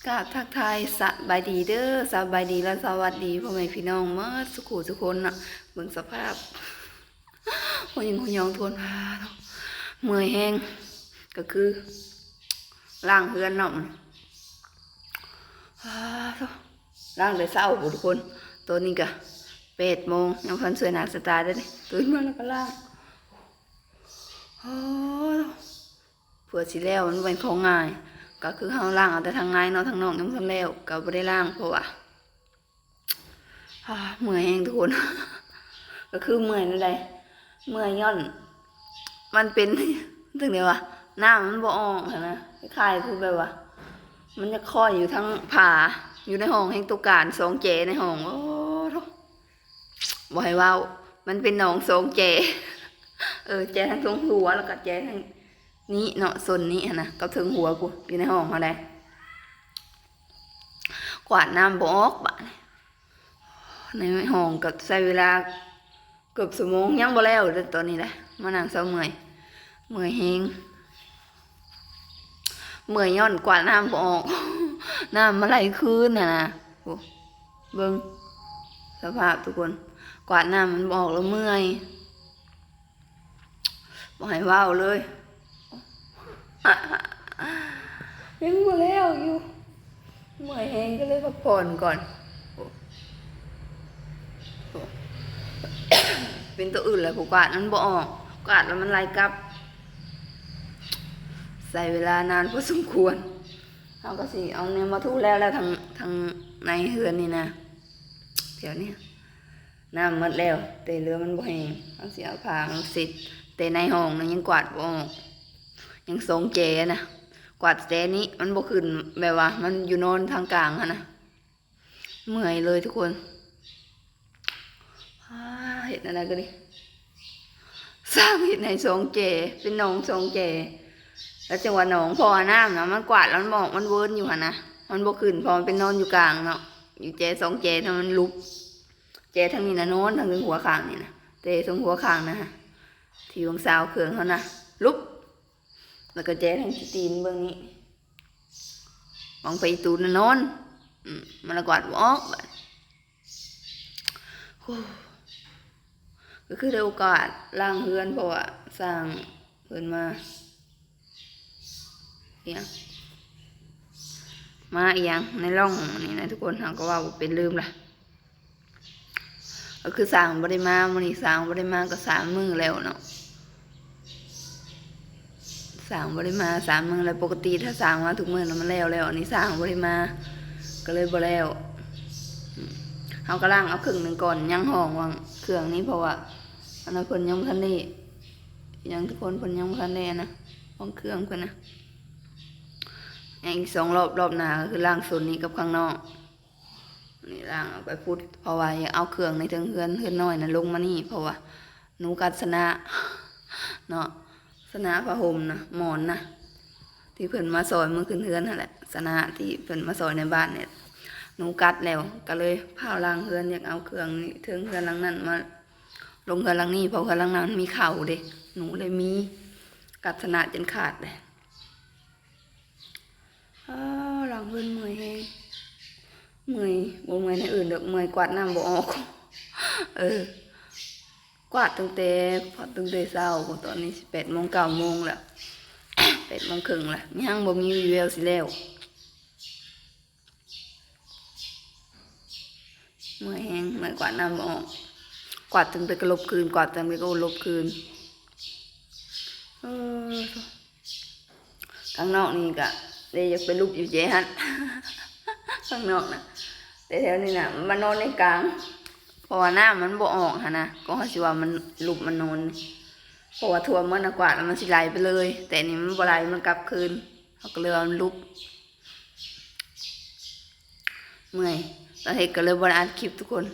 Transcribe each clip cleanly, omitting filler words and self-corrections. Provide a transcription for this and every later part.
กราบทักทายสบายดีเด้อสบายดีและสวัสดีพ่อแม่พี่น้องเมื่อสุขุทุกคนน่ะเบิ่งสภาพหัวยิงหัวยองทวนพาเมื่อยแห้งก็คือล่างเฮือนเนาะล่างได้เศร้าทุกคนตัวนี้ก็8 โมงยังพันสวยหนาสตาร์ได้เลยตื่นมาแล้วก็ล่างเผื่อสิแล้วมันเป็นของง่ายก็คือเฮาล่างเอาแต่ทางง่ายเนาะทางนอกยังทันแล้วก็บ่ได้ล่างเพราะว่าเมื่อยแห้งทุกคน ก็คือเมื่อยนั่นแหละเมื่อยย่อนมันเป็น ถึงเดียวว่าน้ำมันบ่ออกนะคล้ายๆคือแบบว่ามันจะคอยอยู่ทั้งผาอยู่ในห้องแห่งตุการ2 เจในห้องโอ้โธ่บ่ให้เว้ามันเป็นหนอง2 เจ เจทั้งตรงหัวแล้วก็เจทั้งนี้เนาะส่วนนี้นะก็ถึงหัวกูอยู่ในห้องเขาได้กวาดน้ำบ่ออกบ้านในห้องก็ใช้เวลาเกือบ1 ชั่วโมงยังบ่แล้วตอนนี้แหละมานั่งเศร้าเมื่อยแฮงเมื่อยย้อนกวาดน้ำบ่ออก น้ำมาไหลคืนนะโอ้เบิ่งสภาพทุกคนกวาดน้ำมันบ่ออกแล้วเมื่อยบ่ให้เว้าเลย ยังบ่แล้วอยู่เมื่อยแฮงก็เลยพักผ่อนก่อนเป็นตัวอื่นเลยผู้กวาดมันบ่ออกกวาดแล้วมันไหลกลับใส่เวลานานพอสมควรเราก็สิเอาเนี่ยมาทุแล้วทางในเฮือนนี่นะเดี๋ยวนี้น้ำหมดแล้วแต่เรือมันบ่แห้งเอาสิเอาผ้าเอาสิแต่ในห้องนั้นยังกวาดบ่ออกยัง2 เจนะกวาดเจนี้มันบ่ขึ้นแบบว่ามันอยู่นอนทางกลางนะเมื่อยเลยทุกคนเห็นอะไรก็ดิสร้างเห็นใน2 เจเป็นหนอง2 เจแล้วจังหวะหนองพอน้ำนะมันกวาดแล้วมันบอกมันเวิร์นอยู่นะมันบ่ขึ้นพอมันเป็นนอนอยู่กลางเนาะอยู่เจ2 เจถ้ามันลุกเจทั้งนี้นะโน้นทั้งหัวข้างนี่นะเจตรงหัวข้างนะฮะที่วงสาวเครื่องเขานะลุกแล้วก็เจทั้งตีนเบื้องนี้มองไปตูนนอนมันกวาดบ่ออกก็คือได้โอกาสล้างเฮือนเพราะว่าสร้างเฮือนมาเนี่ยมาอีกอย่างในร่องนี่นะทุกคนเราก็ว่าเป็นลืมละก็คือสร้างบ่ได้มามื้อนี้สร้างบ่ได้มาก็3 มื้อแล้วเนาะสร้างบ่ได้มา3 มื้อแล้วปกติถ้าสร้างมาทุกมื้อแล้วมันแล้วอันนี้สร้างบ่ได้มาก็เลยบ่แล้วเฮาก็ล้างเอาครึ่งนึงก่อนยังห้องวางเครื่องนี้เพราะว่าอันนั้นเพิ่นยังบ่ทันได้ยังทุกคนเพิ่นยังบ่ทันได้นะห้องเครื่องเพิ่นนะอีก2 รอบหน้าก็คือล้างส่วนนี้กับข้างนอกนี่ล้างเอาไปพุดเพราะว่าอยากเอาเครื่องในถึงเฮือนน้อยนะลงมานี่เพราะว่าหนูกัดสนะเนาะสนะผ้าห่มนะหมอนนะที่เพิ่นมาซอยมื้อขึ้นเฮือนนั่นแหละสนะที่เพิ่นมาซอยในบ้านเนี่ยหนูกัดแล้วก็เลยพาล้างเฮือนอยากเอาเครื่องนี่ถึงเฮือนหลังนั้นมาลงเฮือนหลังนี้เพราะเฮือนหลังนั้นมีเข่าเด้หนูเลยมีกัดสนะจนขาดเลยหลังเพิ่นเมื่อยแฮงเมื่อยบ่เมื่อยในอื่นดอกเมื่อยกวาดน้ำบ่ออกกวาดตั้งแต่เช้าตอนนี้8 โมง 9 โมงแล้ว 8 โมงครึ่งแล้วยังบ่มีวีแววสิแล้วเมื่อยแฮงเมื่อยกวาดน้ำบ่ออกกวาดตั้งแต่ก็ลบคืนกวาดตั้งแต่ก็ลบคืนข้างนอกนี่ก็เลยอยากไปลุกอยู่เจฮัน ข้างนอกนะแต่แถวนี้นะมันนอนในกลางเพราะว่าน้ำมันบ่ออกนะก็เขาสิว่ามันลุกมันนอนเพราะว่าทั่วมันกวาดแล้วมันสิไหลไปเลยแต่นี่มันบ่ไหลมันกลับคืนเขาก็เลยเอามันลุกเมื่อยตอนเฮ็ดก็เลยบ่ได้อัดคลิปทุกคน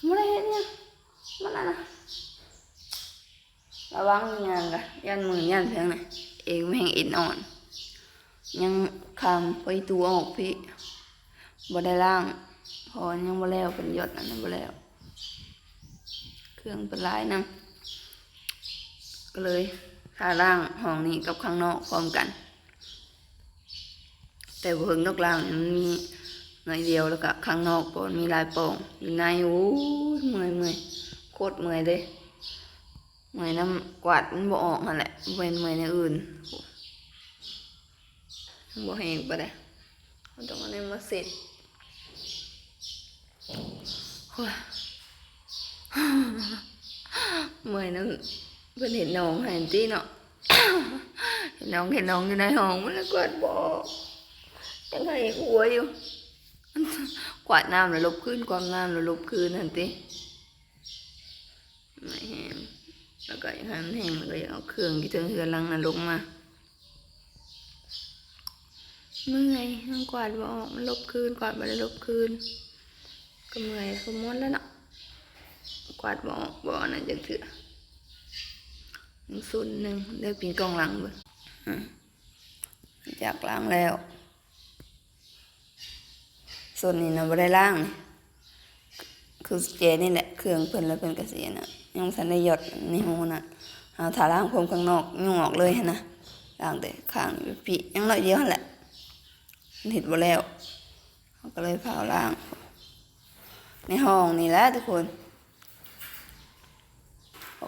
บ่ได้เฮ็ดเนี่ยมันนะระวังงานกะยันมือยันเพียงน่ะเองไม่แห้งเอ็นอ่อนยังคำไปตัวออกพี่บ่ได้ล่างพอยังบ่แล้วเป็นยศอันนั้นบ่แล้วเครื่องเป็นลายนำก็เลยถ้าล่างห้องนี้กับข้างนอกพร้อมกัน แต่บ่เพิ่งนอกล่างนี่มันมีหน่อยเดียวแล้วก็ข้างนอกก็มีหลายปล่องอยู่ในโอ้ยเมื่อยโคตรเมื่อยเลยเมื่อยน้ำกวาดมันบ่ออกนั่นแหละเป็นเมื่อยในอื่นบ่แห้งปะเด้เราต้องเอาเนี่ยมาเสร็จโอ้ยเมื่อยน้ำเพิ่นเห็นน้องเห็นตีเนาะ เห็นน้องอยู่ในห้องมันเลยกวาดบ่ยังไงหัวอยู่ กวาดน้ำแล้วลบคืนกวาดน้ำแล้วลบคืนนั่นติไม่แห้งแล้วก็อย่างนั้นแห้งแล้วก็ยังเอาเครื่องที่เทิงเฮือนหลังนั้นลงมาเมื่อยมันกวาดบ่ออกมันลบคืนกวาดบ่ได้ลบคืนก็เมื่อยก็ม้วนแล้วเนาะกวาดบ่ออกบ่นั่นจังเถื่อส่วนหนึ่งเลือกปีนกองหลังเบิ่งจากล้างแล้วส่วนนี้นะบ่ได้ล้างคือเจนี่แหละเครื่องเพิ่นแล้วเพิ่นก็สิน่ะยังทันได้หยดในหูน่ะเอาถ้าล้างพรมข้างนอกยุ่งออกเลยหั่นนะล้างแต่ข้างนี่ปิยังน้อยเดียวหั่นแหละมันเฮ็ดบ่แล้วเขาก็เลยพาล้างในห้องนี่แหละทุกคน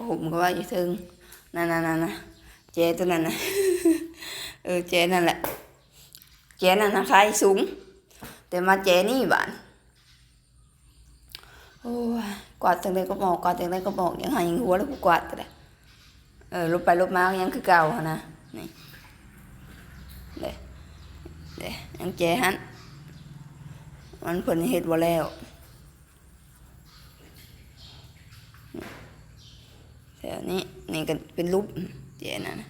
ห่มก็ว่าอยู่ถึงนั่นเจตัวนั้นนะ เจนั่นแหละเจนั่นนะคล้ายสูงแต่มาเจนี่บ้านโอ้ยกวาดจังไดก็บอกกวาดจังไดก็บอกยังหายังหัวแล้วกูกวาดแต่ละลบไปลบมายังคือเก่าหั่นนะนี่เด้ยังเจหันมันเพิ่นเฮ็ดบ่แล้วแถวนี้นี่ก็เป็นรูปเจนั่น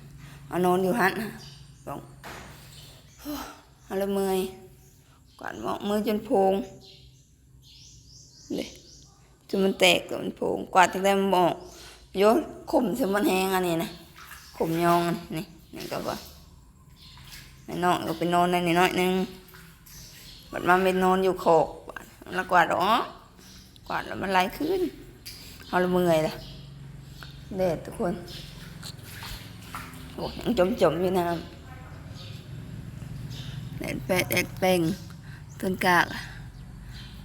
เอานอนอยู่หันบอกอะไรเมื่อยกวาดหมอกมือจนโพงเลยจนมันแตกจนมันโพงกวาดตั้งแต่มันบอกโยนข่มจนมันแห้งอันนี้นะข่มยองนี่ก็ว่าในนอนก็ไปนอนในน้อยนึงบัดมาไปนอนอยู่โขกแล้วกวาดอ๋อกวาดแล้วมันไหลขึ้นเอาละเมื่อยละเด็ดทุกคนโอ้ยังจมอยู่น้ำแดดแปะแดดเป่งต้นกาก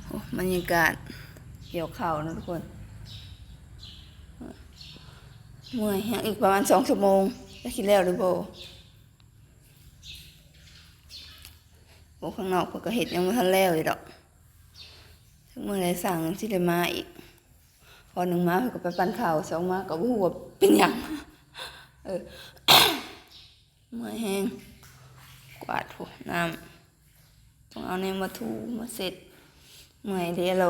โอ้บรรยากาศเกี่ยวข้าวนะทุกคนเมื่อยยังอีกประมาณ2 ชั่วโมงจะคิดแล้วหรือโบข้างนอกเพิ่นก็เห็ดยังไม่ทันแล้วอยู่ดอกเมื่อไรสั่งสิได้มาอีกพอ1 มาเพิ่นก็ไปปั่นข้าว2 มาก็บ่ฮู้ว่าเป็นหยังเมื่อยแห้งกวาดพวกน้ำต้องเอาเนี่ยมาถูมาเสร็จเมื่อยเดี๋ยวเรา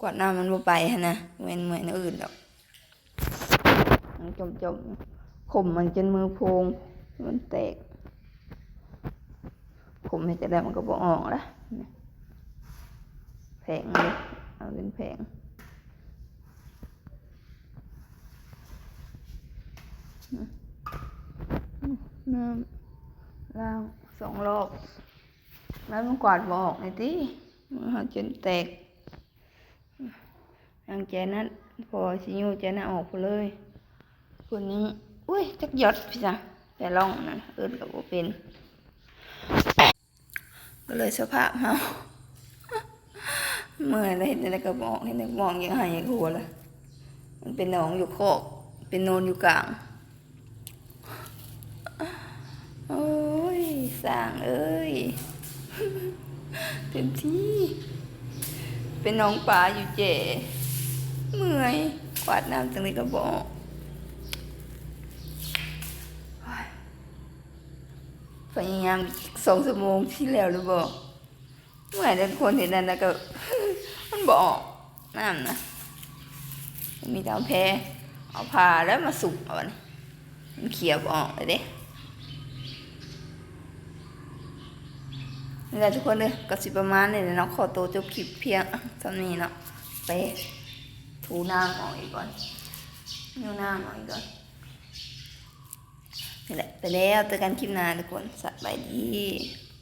กวาดน้ำมันบ่ไปหั่นนะเว้นเมื่อยอื่นดอกมันจมข่มมันจนมือโพงมันแตกข่มให้จะได้มันก็บ่ออกละแผงเลยเอาเป็นแผงน้ำล้าง2 รอบแล้วมันกวาดบ่ออกเลยติมันหาจนแตกยังแจนั้นพอสิยูแจนั้นออกไปเลยคนนี้อุ้ยจักหยดพี่จ้ะแต่ลองนั่นก็บ่เป็นก็เลยสภาพเฮาเมื่อยเลยเห็นแต่กระบอกเห็นแต่มองยังหายยังหัวเลยมันเป็นหนองอยู่โคกเป็นโนนอยู่กลางโอ้ยสร้างเอ้ยเต็มที่เป็นน้องปลาอยู่เจ๋เมื่อยกวาดน้ำจังเลยกระบอกพยายาม2 ชั่วโมงที่แล้วหรือบอกเมื่อยแต่คนเห็นนั่นแล้วก็ มันบอกน้ำนะมีแต่เอาแพเอาผ้าแล้วมาสุกเอาเนี่ยมันเขียบออกเลยเด้นี่แหละทุกคนเลยก็สิประมาณนี้เนาะขอตัวจบคลิปเพียงเท่านี้เนาะไปถูน้ำออกอีกก่อนนิ้วน้ำออกอีกก่อนนี่แหละไปแล้วเจอกันคลิปหน้าทุกคนสบายดี